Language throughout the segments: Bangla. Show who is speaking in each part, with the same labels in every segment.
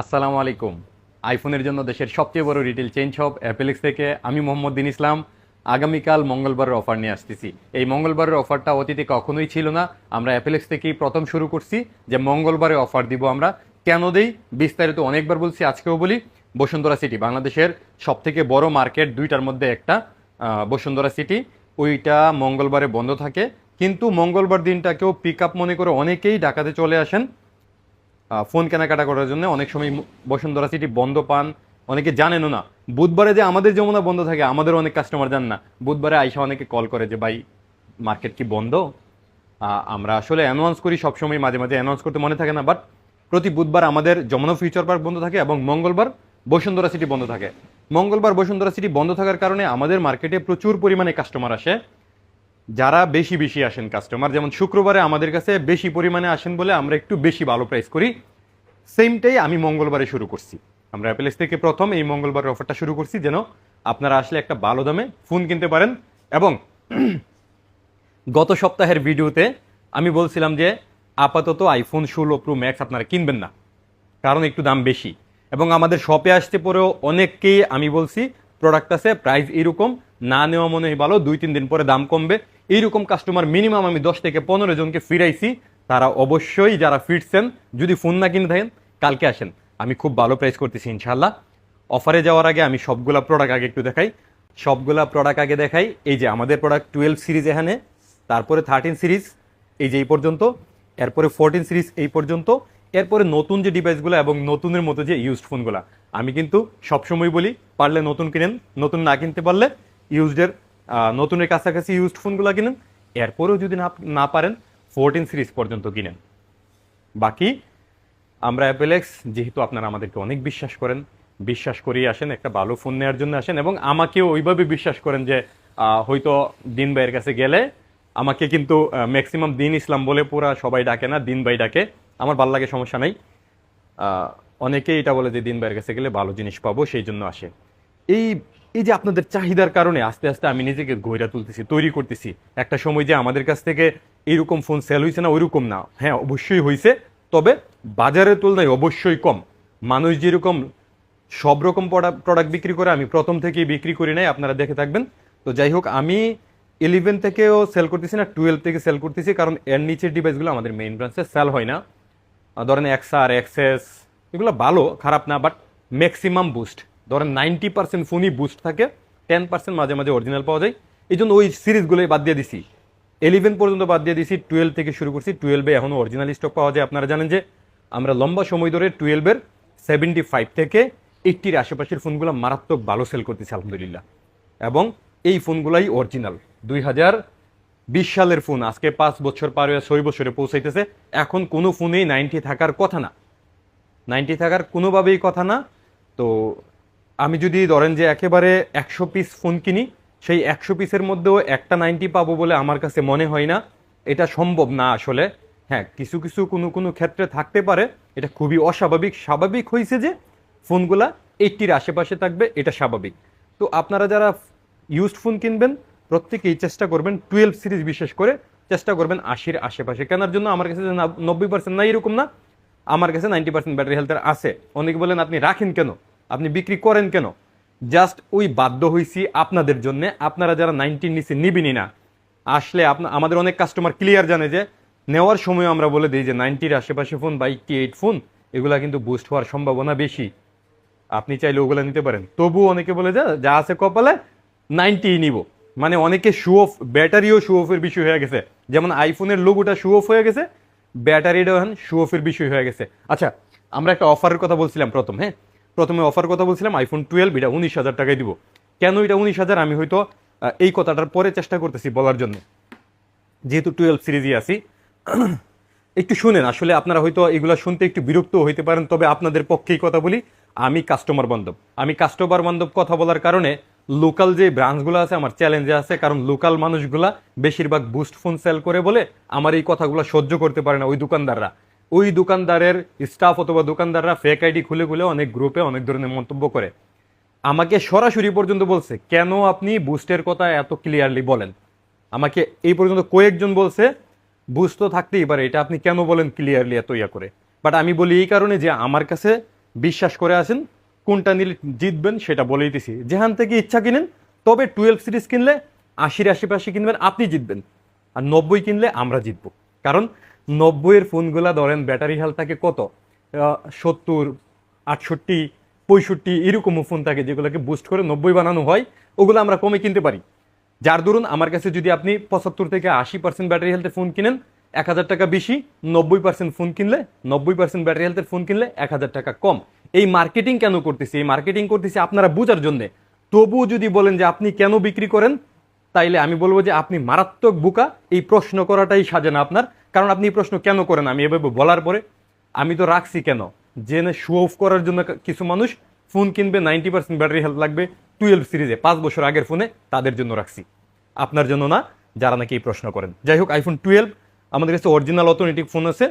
Speaker 1: আসসালামু আলাইকুম। আইফোনের জন্য দেশের সবচেয়ে বড় রিটেল চেইন শপ অ্যাপেলেক্স থেকে আমি মোহাম্মদ দিন ইসলাম আগামীকাল মঙ্গলবারের অফার নিয়ে আসতেছি। এই মঙ্গলবারের অফারটা অতীতে কখনোই ছিল না, আমরা অ্যাপেলেক্স থেকেই প্রথম শুরু করছি যে মঙ্গলবারে অফার দিব আমরা। কেন দেই বিস্তারিত অনেকবার বলছি, আজকেও বলি। বসুন্ধরা সিটি বাংলাদেশের সবথেকে বড় মার্কেট দুইটার মধ্যে একটা, বসুন্ধরা সিটি, ওইটা মঙ্গলবারে বন্ধ থাকে। কিন্তু মঙ্গলবার দিনটাকেও পিক আপ মনে করে অনেকেই ঢাকাতে চলে আসেন ফোন কেনাকাটা করার জন্য। অনেক সময় বসুন্ধরা সিটি বন্ধ পান, অনেকে জানেনও না। বুধবারে যে আমাদের যমুনা বন্ধ থাকে, আমাদের অনেক কাস্টমার জান না। বুধবারে আইসা অনেকে কল করে যে ভাই মার্কেট কি বন্ধ। আমরা আসলে অ্যানাউন্স করি সবসময়, মাঝে মাঝে অ্যানাউন্স করতে মনে থাকে না, বাট প্রতি বুধবার আমাদের যমুনা ফিউচার পার্ক বন্ধ থাকে এবং মঙ্গলবার বসুন্ধরা সিটি বন্ধ থাকে। মঙ্গলবার বসুন্ধরা সিটি বন্ধ থাকার কারণে আমাদের মার্কেটে প্রচুর পরিমাণে কাস্টমার আসে, যারা বেশি বেশি আসেন কাস্টমার। যেমন শুক্রবারে আমাদের কাছে বেশি পরিমাণে আসেন বলে আমরা একটু বেশি ভালো প্রাইস করি। সেমটাই আমি মঙ্গলবারে শুরু করছি। আমরা অ্যাপেলেক্স থেকে প্রথম এই মঙ্গলবারের অফারটা শুরু করছি, যেন আপনারা আসলে একটা ভালো দামে ফোন কিনতে পারেন। এবং গত সপ্তাহের ভিডিওতে আমি বলছিলাম যে আপাতত আইফোন 16 প্রো ম্যাক্স আপনারা কিনবেন না, কারণ একটু দাম বেশি। এবং আমাদের শপে আসতে পরেও অনেককেই আমি বলছি প্রোডাক্ট আছে, প্রাইস এরকম, না নেওয়া মনে হয় ভালো, 2-3 দিন পরে দাম কমবে। এইরকম কাস্টমার মিনিমাম আমি 10 থেকে 15 জনকে ফিরাইছি। তারা অবশ্যই যারা ফিরছেন, যদি ফোন না কিনে থাকেন কালকে আসেন, আমি খুব ভালো প্রাইস করতেছি ইনশাল্লাহ। অফারে যাওয়ার আগে আমি সবগুলা প্রোডাক্ট আগে একটু দেখাই। সবগুলা প্রোডাক্ট আগে দেখাই। এই যে আমাদের প্রোডাক্ট 12 সিরিজ এখানে, তারপরে 13 সিরিজ এই যে এই পর্যন্ত, এরপরে 14 সিরিজ এই পর্যন্ত, এরপরে নতুন যে ডিভাইসগুলো এবং নতুনের মতো যে ইউজড ফোনগুলো। আমি কিন্তু সবসময় বলি পারলে নতুন কিনেন, নতুন না কিনতে পারলে ইউজডের নতুনের কাছাকাছি ইউজড ফোনগুলো কিনেন। এরপরেও যদি না না পারেন 14 সিরিজ পর্যন্ত কিনেন। বাকি আমরা অ্যাপেলেক্স, যেহেতু আপনারা আমাদেরকে অনেক বিশ্বাস করেন, বিশ্বাস করেই আসেন, একটা ভালো ফোন নেওয়ার জন্য আসেন। এবং আমাকেও ওইভাবে বিশ্বাস করেন যে হয়তো দিন ভাইয়ের কাছে গেলে আমাকে কিন্তু ম্যাক্সিমাম দিন ইসলাম বলে পুরা সবাই ডাকে না, দিন ভাই ডাকে। আমার ভালো লাগে, সমস্যা নাই। অনেকেই এটা বলে যে দিন ভাইয়ের কাছে গেলে ভালো জিনিস পাবো, সেই জন্য আসে। এই এই যে আপনাদের চাহিদার কারণে আস্তে আস্তে আমি নিজেকে গইরা তুলতেছি, তৈরি করতেছি। একটা সময় যে আমাদের কাছ থেকে এইরকম ফোন সেল হয়েছে না, ওইরকম না। হ্যাঁ, অবশ্যই হয়েছে, তবে বাজারের তুলনায় অবশ্যই কম। মানুষ যেরকম সব রকম প্রোডাক্ট বিক্রি করে, আমি প্রথম থেকেই বিক্রি করি নাই, আপনারা দেখে থাকবেন। তো যাই হোক, আমি 11 থেকেও সেল করতেছি না, 12 থেকে সেল করতেছি, কারণ এর নিচের ডিভাইসগুলো আমাদের মেইন ব্রাঞ্চে সেল হয় না। ধরেন এক্সআর, এক্সএস, এগুলো ভালো, খারাপ না, বাট ম্যাক্সিমাম বুস্ট। ধরেন 90% ফোনই বুস্ট থাকে, 10% মাঝে মাঝে অরিজিনাল পাওয়া যায়। এই জন্য ওই সিরিজগুলোই বাদ দিয়ে দিছি, 11 পর্যন্ত বাদ দিয়ে দিছি, 12 থেকে শুরু করছি। 12-এ এখনও অরিজিনাল স্টক পাওয়া যায়। আপনারা জানেন যে আমরা লম্বা সময় ধরে 12-এর 75 থেকে 80-র আশেপাশের ফোনগুলো মারাত্মক ভালো সেল করতেছি আলহামদুলিল্লাহ। এবং এই ফোনগুলাই অরিজিনাল 2020 সালের ফোন, আজকে 5 বছর পার হয়ে 6 বছরে পৌঁছাইতেছে। এখন কোনো ফোনেই 90 থাকার কথা না, 90 থাকার কোনোভাবেই কথা না। তো আমি যদি ধরেন যে একেবারে 100 পিস ফোন কিনি, সেই 100 পিসের মধ্যেও একটা 90 পাবো বলে আমার কাছে মনে হয় না। এটা সম্ভব না আসলে। হ্যাঁ, কিছু কিছু কোনো কোনো ক্ষেত্রে থাকতে পারে, এটা খুবই অস্বাভাবিক। স্বাভাবিক হয়েছে যে ফোনগুলা 80-র আশেপাশে থাকবে, এটা স্বাভাবিক। তো আপনারা যারা ইউজড ফোন কিনবেন প্রত্যেকেই চেষ্টা করবেন 12 সিরিজ, বিশেষ করে চেষ্টা করবেন 80-র আশেপাশে কেনার জন্য। আমার কাছে 90% না এরকম না, আমার কাছে 90% ব্যাটারি হেলথের আছে। অনেকে বলেন আপনি রাখেন কেন, আপনি বিক্রি করেন কেন? জাস্ট ওই বাধ্য হয়েছি আপনাদের জন্য। আপনারা যারা 90-র নিচে নিবেনই না, আসলে আমাদের অনেক কাস্টমার ক্লিয়ার জানে যে নেওয়ার সময় আমরা বলে দিই যে 90-র আশেপাশে ফোন বা 88 ফোন, এগুলা কিন্তু বুস্ট হওয়ার সম্ভাবনা বেশি, আপনি চাইলে ওগুলো নিতে পারেন। তবু অনেকে বলে যে যা আছে কপালে 90 নিব, মানে অনেকে শো অফ, ব্যাটারিও শো অফের বিষয় হয়ে গেছে। যেমন আইফোনের লোগোটা শো অফ হয়ে গেছে, ব্যাটারিটাও এখন শো অফের বিষয় হয়ে গেছে। আচ্ছা, আমরা একটা অফারের কথা বলছিলাম প্রথমে অফার কথা বলছিলাম আইফোন 12, এটা 19,000 টাকায় দিব। কেন এটা 19,000, আমি হয়তো এই কথাটার পরে চেষ্টা করতেছি বলার জন্য, যেহেতু 12 সিরিজই আছি। একটু শুনেন, আসলে আপনারা হয়তো এগুলো শুনতে একটু বিরক্ত হইতে পারেন, তবে আপনাদের পক্ষেই কথা বলি। আমি কাস্টমার বান্ধব কথা বলার কারণে লোকাল যে ব্রাঞ্চগুলো আছে আমার চ্যালেঞ্জে আছে, কারণ লোকাল মানুষগুলা বেশিরভাগ বুস্ট ফোন সেল করে বলে আমার এই কথাগুলো সহ্য করতে পারে না ওই দোকানদারের স্টাফ অথবা দোকানদাররা ফেক আইডি খুলে খুলে অনেক গ্রুপে অনেক ধরনের মন্তব্য করে। আমাকে সরাসরি পর্যন্ত বলছে কেন আপনি বুস্টের কথা এত ক্লিয়ারলি বলেন। আমাকে এই পর্যন্ত কয়েকজন বলছে বুস্ট তো থাকতেই পারে, এটা আপনি কেন বলেন ক্লিয়ারলি এত ইয়া করে। বাট আমি বলি এই কারণে যে আমার কাছে বিশ্বাস করে আসেন, কোনটা নিলে জিতবেন সেটা বলেই দিছি। যেখান থেকে ইচ্ছা কিনেন, তবে 12 সিরিজ কিনলে 80-এর আশেপাশে কিনবেন, আপনি জিতবেন। আর 90 কিনলে আমরা জিতবো। কারণ 90-এর ফোনগুলা ধরেন ব্যাটারি হেলথ থাকে কত, 70, 68, 65 এরকমও ফোন থাকে যেগুলোকে বুস্ট করে 90 বানানো হয়, ওগুলো আমরা কমে কিনতে পারি। যার দরুন আমার কাছে যদি আপনি 75 থেকে 80% ব্যাটারি হেলথের ফোন কিনেন 1000 টাকা বেশি, 90% ফোন কিনলে 90% ব্যাটারি হেলথের ফোন কিনলে 1000 টাকা কম। এই মার্কেটিং কেন করতেছি? এই মার্কেটিং করতেছি আপনারা বোঝার জন্য। তবুও যদি বলেন যে আপনি কেন বিক্রি করেন, তাইলে আমি বলবো যে আপনি মারাত্মক বোকা। এই প্রশ্ন করাটাই সাজে না আপনার। কারণ আপনি এই প্রশ্ন কেন করেন আমি এভাবে বলার পরে? আমি তো রাখছি কেন, জেনে শো অফ করার জন্য কিছু মানুষ ফোন কিনবে 90% ব্যাটারি হেলথ লাগবে 12 সিরিজে 5 বছর আগের ফোনে, তাদের জন্য রাখছি, আপনার জন্য না, যারা নাকি এই প্রশ্ন করেন। যাই হোক, আইফোন 12 আমাদের কাছে অরিজিনাল অথেন্টিক ফোন আছে।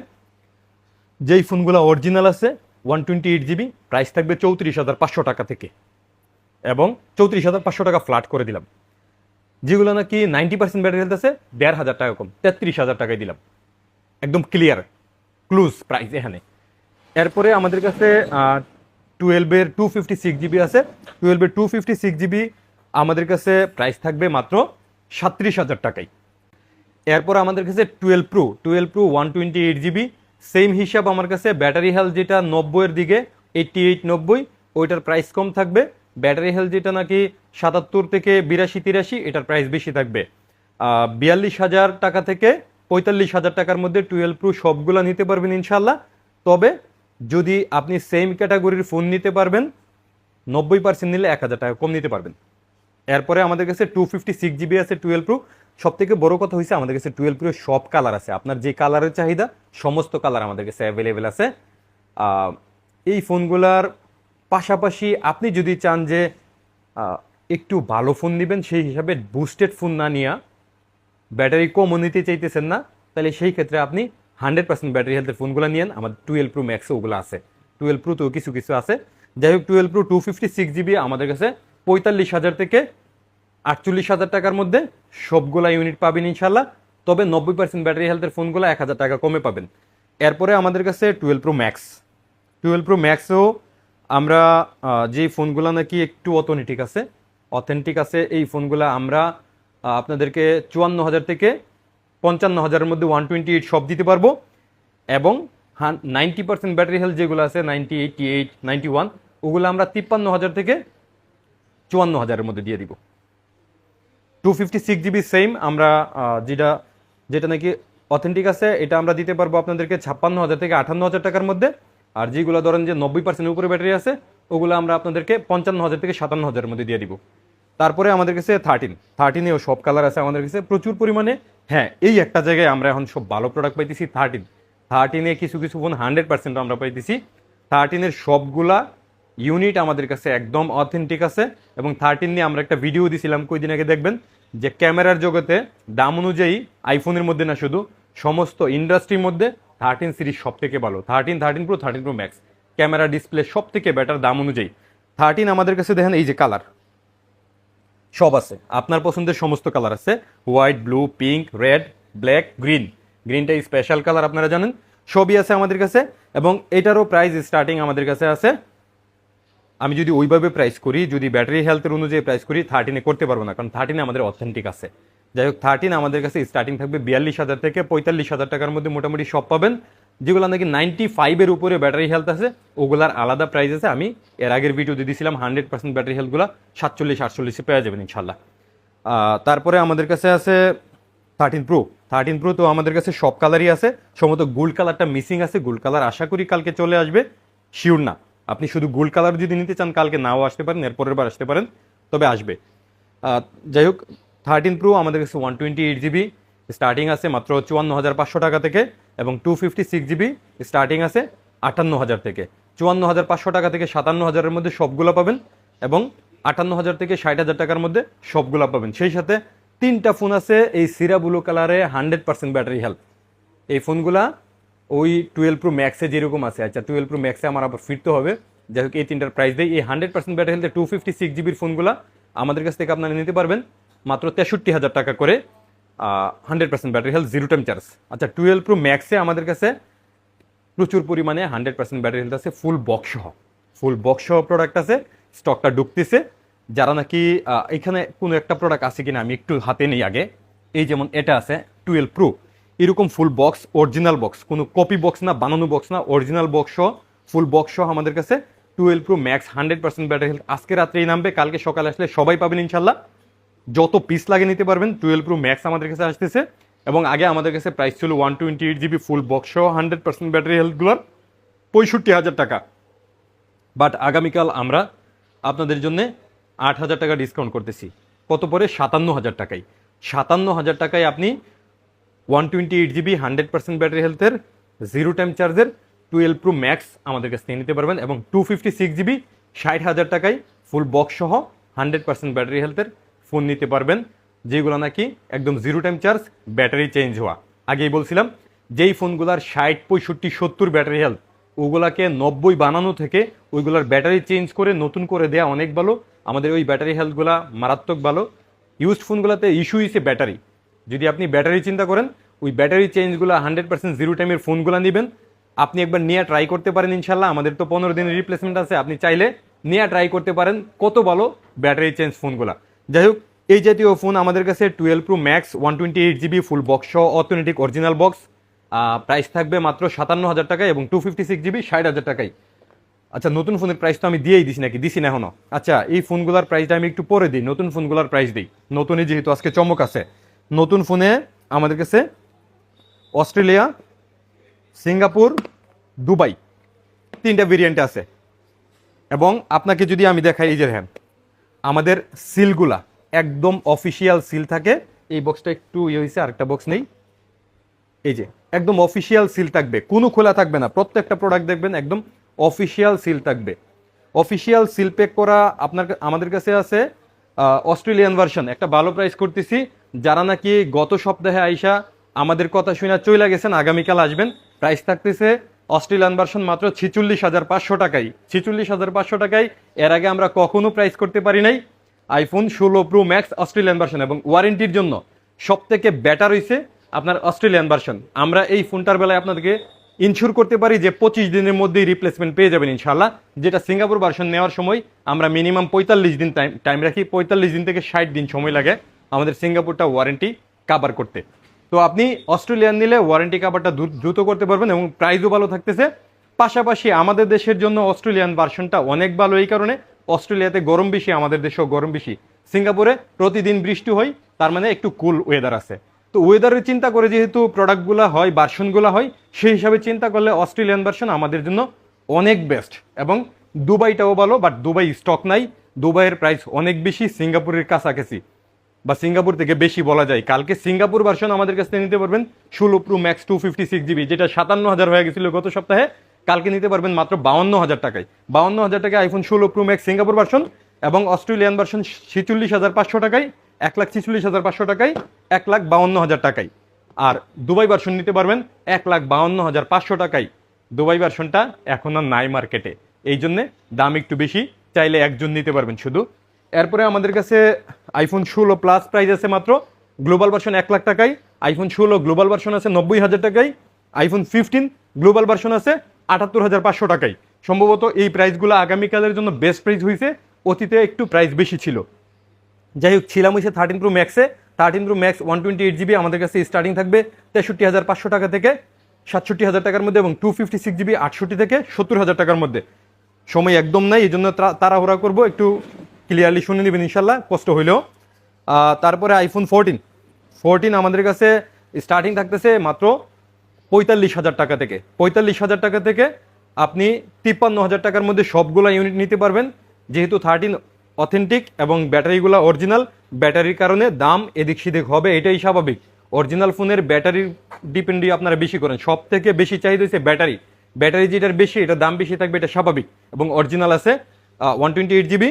Speaker 1: যেই ফোনগুলো অরিজিনাল আছে 128GB, প্রাইস থাকবে 34,500 টাকা থেকে, এবং 34,500 টাকা ফ্ল্যাট করে দিলাম। যেগুলো নাকি 90% ব্যাটারি হেলথ আছে 1,500 টাকা কম, 33,000 টাকায় দিলাম, একদম ক্লিয়ার ক্লুজ প্রাইস এখানে। এরপরে আমাদের কাছে 12-এর 256GB আছে। 12-এর 256GB আমাদের কাছে প্রাইস থাকবে মাত্র 37,000 টাকায়। এরপর আমাদের কাছে 12 Pro 128GB, সেম হিসাব আমার কাছে। ব্যাটারি হেলথ যেটা 90-এর দিকে 88-90, ওইটার প্রাইস কম থাকবে। ব্যাটারি হেলথ যেটা নাকি 77 থেকে 82-83, এটার প্রাইস বেশি থাকবে। 42,000 টাকা থেকে 45,000 টাকার মধ্যে 12 Pro সবগুলো নিতে পারবেন ইনশাল্লাহ। তবে যদি আপনি সেম ক্যাটাগরির ফোন নিতে পারবেন, 90% নিলে 1,000 টাকা কম নিতে পারবেন। এরপরে আমাদের কাছে 256GB আছে 12 Pro। সব থেকে বড় কথা হয়েছে আমাদের কাছে 12 Pro সব কালার আছে। আপনার যে কালারের চাহিদা সমস্ত কালার আমাদের কাছে অ্যাভেলেবেল আছে। এই ফোনগুলার পাশাপাশি আপনি যদি চান যে একটু ভালো ফোন নেবেন, সেই হিসাবে বুস্টেড ফোন না নিয়ে ব্যাটারি কমও নিতে চাইতেছেন না, তাহলে সেই ক্ষেত্রে আপনি 100% ব্যাটারি হেলথের ফোনগুলো নিয়েন। আমাদের 12 Pro Max ওগুলো আছে, 12 Pro তো কিছু কিছু আছে। যাই হোক, 12 Pro 256GB আমাদের কাছে 45,000 থেকে 48,000 টাকার মধ্যে সবগুলা ইউনিট পাবেন ইনশাল্লাহ। তবে 90% ব্যাটারি হেলথের ফোনগুলো 1,000 টাকা কমে পাবেন। এরপরে আমাদের কাছে 12 Pro Max। 12 Pro Maxও আমরা যে ফোনগুলো নাকি একটু অথেন্টিক আছে এই ফোনগুলো আমরা আপনাদেরকে 54,000 থেকে 55,000-এর মধ্যে 128 সব দিতে পারবো। এবং 90% ব্যাটারি হেলথ যেগুলো আছে 90, 88, 91, ওগুলো আমরা 53,000 থেকে 54,000-এর মধ্যে দিয়ে দিব। 256GB সেম আমরা যেটা নাকি অথেন্টিক আছে এটা আমরা দিতে পারবো আপনাদেরকে 56,000 থেকে 58,000 টাকার মধ্যে। আর যেগুলো ধরেন যে 90% উপরে ব্যাটারি আছে ওগুলো আমরা আপনাদেরকে 55,000 থেকে 57,000-এর মধ্যে দিয়ে দিব। তারপরে আমাদের কাছে 13-এও সব কালার আছে আমাদের কাছে প্রচুর পরিমাণে। হ্যাঁ, এই একটা জায়গায় আমরা এখন সব ভালো প্রোডাক্ট পাইতেছি। 13-এ কিছু কিছু ফোন 100% আমরা পাইতেছি। 13-এর সবগুলা ইউনিট আমাদের কাছে একদম অথেন্টিক আছে। এবং 13 নিয়ে আমরা একটা ভিডিও দিছিলাম কয়েকদিন আগে, দেখবেন যে ক্যামেরার জগতে দাম অনুযায়ী আইফোনের মধ্যে না, শুধু সমস্ত ইন্ডাস্ট্রির মধ্যে 13 সিরিজ সব থেকে ভালো। 13 Pro, 13 Pro Max camera display সব থেকে বেটার দাম অনুযায়ী। 13 আমাদের কাছে দেখেন এই যে কালার সব আছে, আপনার পছন্দের সমস্ত কালার আছে। White, blue, pink, red, black, গ্রিনটা স্পেশাল কালার আপনারা জানেন, সবই আছে আমাদের কাছে। এবং এটারও প্রাইস স্টার্টিং আমাদের কাছে আছে। আমি যদি ওইভাবে প্রাইস করি, যদি ব্যাটারি হেলথের অনুযায়ী প্রাইস করি, 13-এ করতে পারবো না, কারণ 13-এ আমাদের অথেন্টিক আছে। যাই হোক, 13 আমাদের কাছে স্টার্টিং থাকবে 42,000 থেকে 45,000 টাকার মধ্যে মোটামুটি সব পাবেন। যেগুলো নাকি 95-এর উপরে ব্যাটারি হেলথ আছে ওগুলার আলাদা প্রাইস আছে। আমি এর আগের ভিডিও দিয়ে দিয়েছিলাম 100% ব্যাটারি হেলথগুলো 47-48-এ পেয়ে যাবেন ইনশাল্লাহ। তারপরে আমাদের কাছে আছে 13 Pro তো আমাদের কাছে সব কালারই আছে, সম্ভবত গোল্ড কালারটা মিসিং আছে। গোল্ড কালার আশা করি কালকে চলে আসবে, শিওর না। আপনি শুধু গোল্ড কালার যদি নিতে চান কালকে নাও আসতে পারেন, এরপরের বার আসতে পারেন, তবে আসবে। যাই হোক, 13 Pro আমাদের কাছে 128GB স্টার্টিং আছে মাত্র 54,500 টাকা থেকে। এবং 256GB স্টার্টিং আছে 58,000 থেকে। 54,500 টাকা থেকে 57,000-এর মধ্যে সবগুলো পাবেন। এবং 58,000 থেকে 60,000 টাকার মধ্যে সবগুলো পাবেন। সেই সাথে 3টা ফোন আছে এই সিরা ব্লু কালারে 100% ব্যাটারি হেলথ। এই ফোনগুলা ওই 12 Pro Max-এ যেরকম আছে। আচ্ছা, 12 Pro Max-এ আমার আবার ফিরতে হবে। যাই হোক, এই 3টার প্রাইস দেয়। এই 100% ব্যাটারি হেলথে 256GBর ফোনগুলা আমাদের কাছ থেকে আপনারা নিতে পারবেন মাত্র 63,000 টাকা করে, 100% ব্যাটারি হেলথ, 0 টাইম চার্জ। আচ্ছা, 12 Pro Max-এ আমাদের কাছে প্রচুর পরিমাণে 100% ব্যাটারি হেলথ আছে ফুল বক্স সহ। ফুল বক্স সহ প্রোডাক্ট আছে, স্টকটা ঢুকতেছে। যারা নাকি এখানে কোনো একটা প্রোডাক্ট আছে কিনা আমি একটু হাতে নিই আগে। এই যেমন এটা আছে 12 প্রো, এরকম ফুল বক্স, অরিজিনাল বক্স, কোনো কপি বক্স না, বানানো বক্স না, অরিজিনাল বক্স সহ ফুল বক্স সহ আমাদের কাছে 12 প্রো ম্যাক্স 100% ব্যাটারি হেলথ। আজকে রাত্রেই নামবে, কালকে সকালে আসলে সবাই পাবেন ইনশাল্লাহ। যত পিস লাগে নিতে পারবেন। 12 প্রো ম্যাক্স আমাদের কাছে আসতেছে, এবং আগে আমাদের কাছে প্রাইস ছিল 128 GB ফুল বক্স সহ 100% ব্যাটারি হেলথগুলোর 65,000 টাকা। বাট আগামীকাল আমরা আপনাদের জন্য 8,000 টাকা ডিসকাউন্ট করতেছি। কত পরে? 57,000 টাকায়। 57,000 টাকায় আপনি 128 GB 100% ব্যাটারি হেলথের জিরো টাইম চার্জের 12 প্রো ম্যাক্স আমাদের কাছ থেকে নিতে পারবেন, এবং 256 GB 60,000 টাকায় ফুল বক্স সহ 100% ব্যাটারি হেলথের ফোন নিতে পারবেন, যেগুলো নাকি একদম zero time charge, battery change হওয়া। আগেই বলছিলাম যেই ফোনগুলার 60, 65, 70 ব্যাটারি হেলথ, ওগুলাকে 90 বানানো থেকে ওইগুলার ব্যাটারি চেঞ্জ করে নতুন করে দেয়া অনেক ভালো। আমাদের ওই ব্যাটারি হেলথগুলা মারাত্মক ভালো। ইউজড ফোনগুলোতে ইস্যু হয়েছে ব্যাটারি। যদি আপনি ব্যাটারি চিন্তা করেন, ওই ব্যাটারি চেঞ্জগুলো 100% জিরো টাইমের ফোনগুলো নেবেন। আপনি একবার নিয়ে ট্রাই করতে পারেন ইনশাল্লাহ। আমাদের তো 15 দিনের রিপ্লেসমেন্ট আছে, আপনি চাইলে নিয়ে ট্রাই করতে পারেন কত ভালো ব্যাটারি চেঞ্জ ফোনগুলো। যাই হোক, এই জাতীয় ফোন আমাদের কাছে 12 pro max 128 GB full box সহ অথেন্টিক অরিজিনাল বক্স, প্রাইস থাকবে মাত্র 57,000 টাকায়, এবং 256 GB 60,000 টাকায়। আচ্ছা, নতুন ফোনের প্রাইস তো আমি দিয়েই দিছি নাকি? দিছি না এখনো? আচ্ছা, এই ফোনগুলোর প্রাইসটা আমি একটু পরে দিই। নতুন ফোনগুলোর প্রাইস দিই। নতুনই যেহেতু আজকে চমক আছে। নতুন ফোনে আমাদের কাছে অস্ট্রেলিয়া, সিঙ্গাপুর, দুবাই 3টা ভেরিয়েন্ট আছে। এবং আপনাকে যদি আমি দেখাই, এই যে দেখেন আমাদের সিলগুলা একদম অফিসিয়াল সিল থাকে। এই বক্সটা একটু ইয়ে হয়েছে, আরেকটা বক্স নেই। এই যে একদম অফিসিয়াল সিল থাকবে, কোনো খোলা থাকবে না। প্রত্যেকটা প্রোডাক্ট দেখবেন একদম অফিসিয়াল সিল থাকবে। অফিসিয়াল সিল প্যাক করা আমাদের কাছে আছে অস্ট্রেলিয়ান ভার্সন। একটা ভালো প্রাইস করতেছি। যারা নাকি গত সপ্তাহে আইসা আমাদের কথা শুনে চলে গেছেন, আগামীকাল আসবেন, প্রাইস থাকতেছে অস্ট্রেলিয়ান ভার্সন মাত্র 46,500 টাকায়। 46,500 টাকায়। এর আগে আমরা কখনো প্রাইস করতে পারি নাই। IPhone 16 pro max Australian version, এবং ওয়ারেন্টির জন্য সব থেকে বেটার হয়েছে আপনার অস্ট্রেলিয়ান ভার্সন। আমরা এই ফোনটার বেলায় আপনাদেরকে ইনশিওর করতে পারি যে 25 দিনের মধ্যেই রিপ্লেসমেন্ট পেয়ে যাবেন ইনশাল্লাহ। যেটা সিঙ্গাপুর ভার্সন নেওয়ার সময় আমরা মিনিমাম 45 দিন টাইম রাখি। 45 দিন থেকে 60 দিন সময় লাগে আমাদের সিঙ্গাপুরটা ওয়ারেন্টি কাভার করতে। তো আপনি অস্ট্রেলিয়ান নিলে ওয়ারেন্টি কাভারটা দ্রুত করতে পারবেন, এবং প্রাইসও ভালো থাকতেছে। পাশাপাশি আমাদের দেশের জন্য অস্ট্রেলিয়ান ভার্সনটা অনেক ভালো। এই কারণে অস্ট্রেলিয়াতে গরম বেশি, আমাদের দেশেও গরম বেশি। সিঙ্গাপুরে প্রতিদিন বৃষ্টি হয়, তার মানে একটু কুল ওয়েদার আছে। তো ওয়েদারের চিন্তা করে যেহেতু প্রোডাক্টগুলো হয়, ভার্সনগুলো হয়, সেই হিসাবে চিন্তা করলে অস্ট্রেলিয়ান ভার্সন আমাদের জন্য অনেক বেস্ট। এবং দুবাইটাও ভালো, বাট দুবাই স্টক নাই। দুবাইয়ের প্রাইস অনেক বেশি, সিঙ্গাপুরের কাছাকাছি বা সিঙ্গাপুর থেকে বেশি বলা যায়। কালকে সিঙ্গাপুর ভার্সন আমাদের কাছ থেকে নিতে পারবেন 16 প্রো ম্যাক্স 256 GB, যেটা 57,000 হয়ে গেছিল গত সপ্তাহে। কালকে নিতে পারবেন মাত্র 52,000 টাকায়। 52,000 টাকায় iPhone 16 pro max Singapore version, এবং অস্ট্রেলিয়ান ভার্সন 46,500 টাকায়, 1,46,500 টাকায়, 1,52,000 টাকায়। আর দুবাই ভার্সন নিতে পারবেন 1,52,500 টাকায়। দুবাই ভার্সনটা এখন আর নাই মার্কেটে, এই জন্যে দাম একটু বেশি। চাইলে একজন নিতে পারবেন শুধু। এরপরে আমাদের কাছে আইফোন 16 প্লাস প্রাইস আছে মাত্র গ্লোবাল ভার্সন 1,00,000 টাকায়। আইফোন 16 গ্লোবাল ভার্সন আছে 90,000 টাকায়। আইফোন 15 গ্লোবাল ভার্সন আছে 78,500 টাকায়। সম্ভবত এই প্রাইসগুলো আগামীকালের জন্য বেস্ট প্রাইস হয়েছে, অতীতে একটু প্রাইস বেশি ছিল। যাই হোক, ছিলাম হয়েছে 13 প্রো ম্যাক্সে। 13 প্রো ম্যাক্স 128 GB আমাদের কাছে স্টার্টিং থাকবে 63,500 টাকা থেকে 67,000 টাকার মধ্যে, এবং 256 GB 68 থেকে 70,000 টাকার মধ্যে। সময় একদম নাই, এই জন্য তাড়াহুড়া করবো। একটু ক্লিয়ারলি শুনে নেবেন ইনশাল্লাহ, কষ্ট হইলেও। তারপরে আইফোন 14 আমাদের কাছে স্টার্টিং থাকতেছে মাত্র 45,000 টাকা থেকে। 45,000 টাকা থেকে আপনি 53,000 টাকার মধ্যে সবগুলো ইউনিট নিতে পারবেন। যেহেতু 13 অথেন্টিক এবং ব্যাটারিগুলো অরিজিনাল, ব্যাটারির কারণে দাম এদিক সেদিক হবে, এটাই স্বাভাবিক। অরিজিনাল ফোনের ব্যাটারির ডিপেন্ডই আপনারা বেশি করেন। সব থেকে বেশি চাহিদা হচ্ছে ব্যাটারি। ব্যাটারি যেটার বেশি, এটা দাম বেশি থাকবে, এটা স্বাভাবিক। এবং অরিজিনাল আছে 128 GB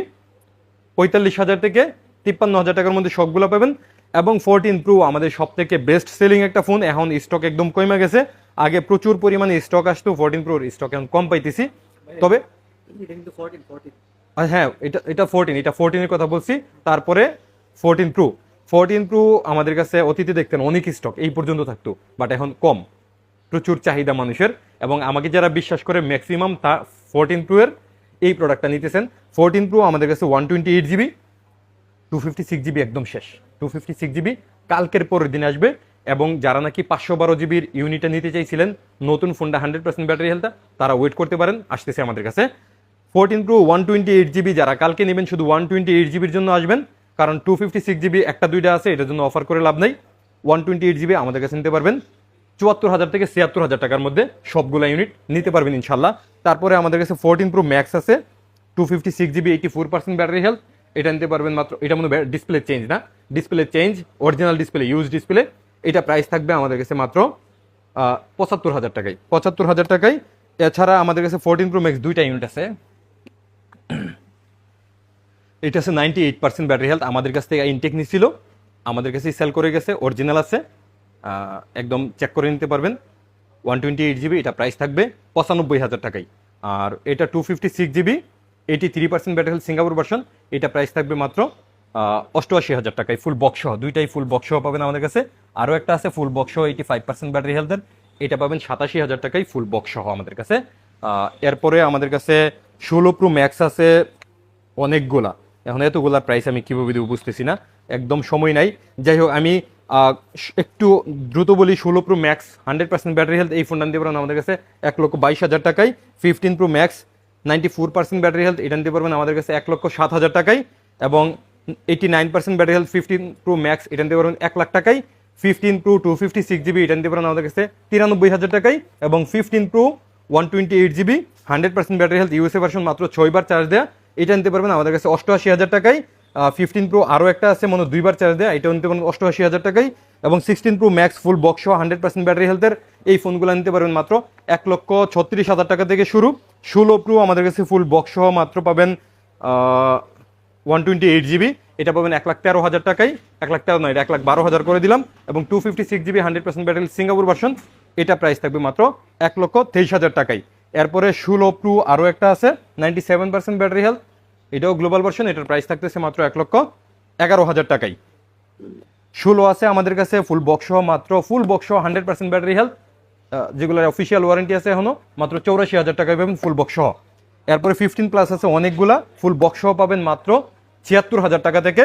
Speaker 1: 45,000 থেকে 53,000 টাকার মধ্যে সবগুলো পাবেন। এবং 14 প্রো আমাদের সব থেকে বেস্ট সেলিং একটা ফোন। এখন স্টক একদম কমে গেছে। আগে প্রচুর পরিমাণে স্টক আসতো, 14 প্রোর স্টক এখন কম পাইতেছি। তবে হ্যাঁ, এটা 14 এর কথা বলছি। তারপরে 14 প্রো আমাদের কাছে অতীতে দেখতেন অনেক স্টক এই পর্যন্ত থাকতো, বাট এখন কম। প্রচুর চাহিদা মানুষের, এবং আমাকে যারা বিশ্বাস করে ম্যাক্সিমাম 14 প্রো এর এই প্রোডাক্টটা নিতেছেন। 14 প্রো আমাদের কাছে 128 GB, 256 GB একদম শেষ। 256 GB কালকের পরের দিন আসবে। এবং যারা নাকি 512 GB ইউনিটটা নিতে চাইছিলেন, নতুন ফোনটা 100% ব্যাটারি হেলথ, তারা ওয়েট করতে পারেন, আসতেছে আমাদের কাছে। 14 প্রো 128 GB যারা কালকে নেবেন শুধু 128 GB জন্য আসবেন, কারণ 256 GB একটা দুইটা আছে, এটার জন্য অফার করে লাভ নাই। 128 GB আমাদের কাছে নিতে পারবেন 74,000 থেকে 76,000 টাকার মধ্যে সবগুলো ইউনিট নিতে পারবেন ইনশাল্লাহ। তারপরে আমাদের কাছে 14 প্রো ম্যাক্স আছে, 256 GB 84% ব্যাটারি হেলথ, এটা নিতে পারবেন মাত্র, এটা মনে ডিসপ্লে চেঞ্জ না, display change original display, use display. এটা প্রাইস থাকবে আমাদের কাছে মাত্র 75,000 টাকায়, 75,000 টাকায়। এছাড়া আমাদের কাছে 14 প্রো ম্যাক্স দুইটা ইউনিট আছে, এটা আছে 98% ব্যাটারি হেলথ, আমাদের কাছ থেকে ইনটেক নিছিল, আমাদের কাছে সেল করে গেছে, অরিজিনাল আছে, একদম চেক করে নিতে পারবেন। 128 GB, এটা প্রাইস থাকবে 95,000 টাকায়। আর এটা 256 GB 83% battery health Singapore version, এটা প্রাইস থাকবে মাত্র 88,000 টাকায়, ফুল বক্স সহ। দুইটাই ফুল বক্স সহ পাবেন আমাদের কাছে। আরও একটা আছে ফুল বক্স সহ 85% ব্যাটারি হেলথের, এটা পাবেন 87,000 টাকায় ফুল বক্স সহ আমাদের কাছে। এরপরে আমাদের কাছে 16 প্রো ম্যাক্স আছে অনেকগুলা, এখন এতগুলা প্রাইস আমি কীভাবে দেবো বুঝতেছি না, একদম সময় নাই। যাই হোক, আমি একটু দ্রুত বলি। 16 প্রো ম্যাক্স 100% ব্যাটারি হেলথ, এই ফোনটা নিতে পারবেন আমাদের কাছে 1,22,000 টাকায়। 15 প্রো ম্যাক্স 94% ব্যাটারি হেলথ, এটা নিতে পারবেন আমাদের কাছে 1,07,000 টাকায়। এবং 89% ব্যাটারি হেলথ 15 প্রো ম্যাক্স, এটা নিতে পারবেন 1 লাখ টাকায়। 15 প্রো 256 GB, এটা নিতে পারেন আমাদের কাছে 93,000 টাকায়। এবং 15 pro 128 GB 100% battery health USA version, মাত্র 6 বার চার্জ দেয়া, এটা নিতে পারবেন আমাদের কাছে 88,000 টাকায়। 15 প্রো আরও একটা আছে মনে 2 বার চার্জ দেয়া, এটাও নিতে পারবেন 88,000 টাকায়। এবং 16 প্রো ম্যাক্স ফুল বক্স সহ 100% ব্যাটারি হেলথের এই ফোনগুলো নিতে পারবেন মাত্র 1,36,000 টাকা থেকে শুরু। 16 প্রো আমাদের কাছে ফুল বক্স সহ মাত্র পাবেন 128 GB, এটা পাবেন 1,13,000 টাকায়, 1,13,000 নয়, 1,12,000 করে দিলাম। এবং 256 GB 100% ব্যাটারি সিঙ্গাপুর ভার্সন, এটা প্রাইস থাকবে মাত্র 1,23,000 টাকায়। এরপরে 16 প্রো আরও একটা আছে 97% ব্যাটারি হেলথ, এটাও গ্লোবাল ভার্সন, এটার প্রাইস থাকতেছে মাত্র 1,11,000 টাকায়। 16 আছে আমাদের কাছে ফুল বক্স সহ, মাত্র ফুল বক্স সহ 100% ব্যাটারি হেলথ, যেগুলোর অফিসিয়াল ওয়ারেন্টি আছে এখনো, মাত্র 84,000 টাকায় পাবেন ফুল বক্স সহ। এরপরে 15 প্লাস আছে অনেকগুলা, ফুল বক্স সহ পাবেন মাত্র 76,000 টাকা থেকে।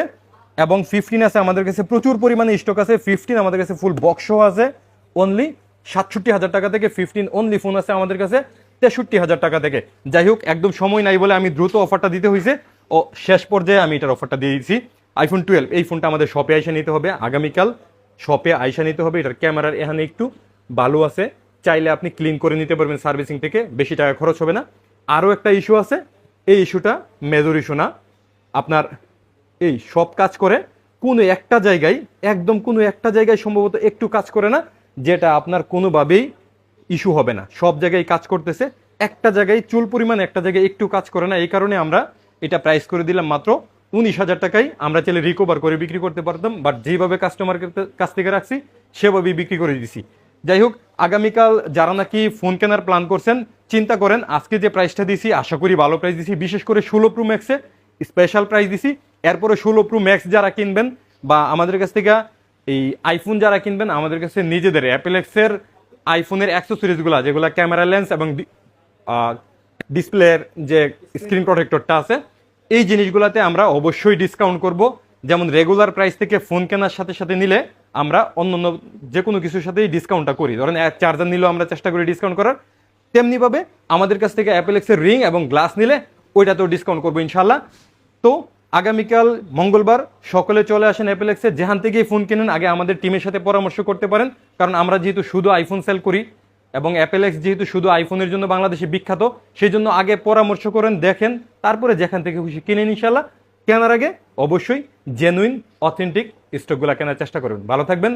Speaker 1: এবং 15 আছে আমাদের কাছে প্রচুর পরিমাণে স্টক আছে, 15 আমাদের কাছে ফুল বক্স সহ আছে অনলি 67,000 টাকা থেকে। 15 অনলি ফোন আছে আমাদের কাছে 63,000 টাকা থেকে। যাই হোক, একদম সময় নাই বলে আমি দ্রুত অফারটা দিতে হয়েছে, ও শেষ পর্যায়ে আমি এটার অফারটা দিয়ে দিচ্ছি। iPhone 12 এই ফোনটা আমাদের শপে আইসা নিতে হবে, আগামীকাল শপে আইসা নিতে হবে। এটার ক্যামেরার এখানে একটু ভালো আছে, চাইলে আপনি ক্লিন করে নিতে পারবেন সার্ভিসিং থেকে, বেশি টাকা খরচ হবে না। আরও একটা ইস্যু আছে, এই ইস্যুটা মেজর ইস্যু না, আপনার এই সব কাজ করে কোনো একটা জায়গায়, একদম কোনো একটা জায়গায় সম্ভবত একটু কাজ করে না, যেটা আপনার কোনোভাবেই ইস্যু হবে না। সব জায়গায় কাজ করতেছে, একটা জায়গায় চুল পরিমাণ একটা জায়গায় একটু কাজ করে না। এই কারণে আমরা এটা প্রাইস করে দিলাম মাত্র 19,000 টাকায়। আমরা চাইলে রিকভার করে বিক্রি করতে পারতাম, বাট যেভাবে কাস্টমার কাছ থেকে রাখছি সেভাবেই বিক্রি করে দিছি। যাই হোক, আগামীকাল যারা নাকি ফোন কেনার প্ল্যান করছেন, চিন্তা করেন আজকে যে প্রাইসটা দিছি আশা করি ভালো প্রাইস দিছি, বিশেষ করে 16 প্রো ম্যাক্সে স্পেশাল প্রাইস দিছি। এরপরে 16 প্রো ম্যাক্স যারা কিনবেন বা আমাদের কাছ থেকে এই আইফোন যারা কিনবেন, আমাদের কাছে নিজেদের অ্যাপেলেক্সের আইফোনের অ্যাক্সেসরিজগুলো, যেগুলো ক্যামেরা লেন্স এবং ডিসপ্লের যে স্ক্রিন প্রোটেক্টরটা আছে, এই জিনিসগুলোতে আমরা অবশ্যই ডিসকাউন্ট করব। যেমন রেগুলার প্রাইস থেকে ফোন কেনার সাথে সাথে নিলে আমরা অন্য যে কোনো কিছুর সাথেই ডিসকাউন্টটা করি, ধরেন এক চার্জার নিলেও আমরা চেষ্টা করি ডিসকাউন্ট করার, তেমনিভাবে আমাদের কাছ থেকে অ্যাপেলেক্সের রিং এবং গ্লাস নিলে ওইটাতেও ডিসকাউন্ট করবো ইনশাল্লাহ। তো আগামীকাল মঙ্গলবার সকলে চলে আসেন অ্যাপেলেক্সে, যেখান থেকেই ফোন কেনেন আগে আমাদের টিমের সাথে পরামর্শ করতে পারেন, কারণ আমরা যেহেতু শুধু আইফোন সেল করি এবং অ্যাপেলেক্স যেহেতু শুধু আইফোনের জন্য বাংলাদেশে বিখ্যাত, সেই জন্য আগে পরামর্শ করেন, দেখেন, তারপরে যেখান থেকে খুশি কিনেন ইনশাল্লাহ। কেনার আগে অবশ্যই জেনুইন অথেন্টিক স্টকগুলো কেনার চেষ্টা করবেন। ভালো থাকবেন।